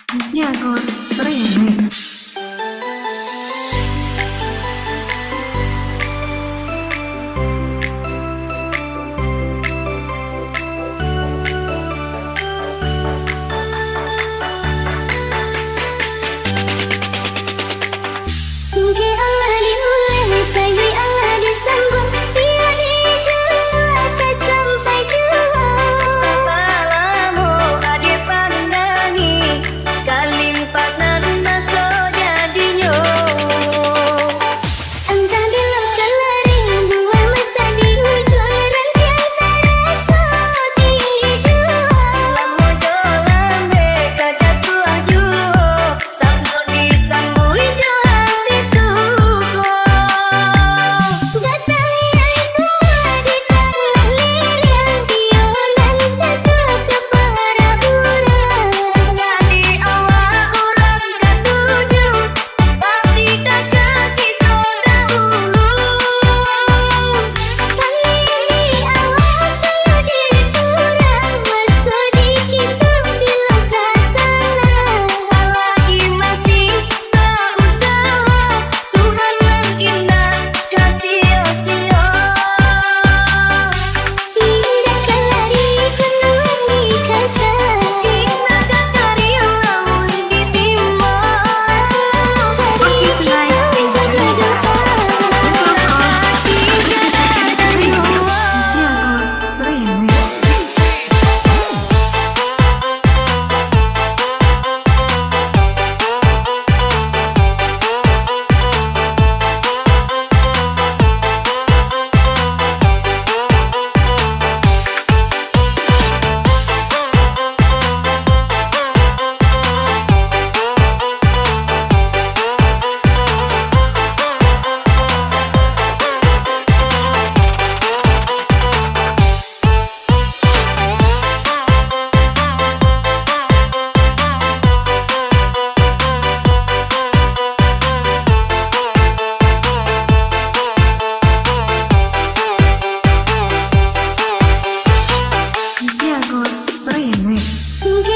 dipermudah. Sungguh Allah dimulai, sayui Allah disambung, dia dijual tak sampai jual. Sapalamu ade pandangi, kalipat nanda kau jadinya. Entah bila kelaring, buah masa di ujung rantian terasa tinggi jual. Lamu jolambe kaca tua juo, sabdo disambui jo hati suko. Datangnya itu di tanah lirik, pionan jatuh ke para burang. Jadi awak urang ketujuh, pasti kakak kita dahulu. Kali ini awak kayo dikurang, masuk di kita bila kasalah. Selagi masih berusaha, Tuhan mengindah kasih sia. Indahkan lari penuhi kaca, Indahkan karya lamun ditimba. cari kita jodoh doa. Dipermudah. Sungguh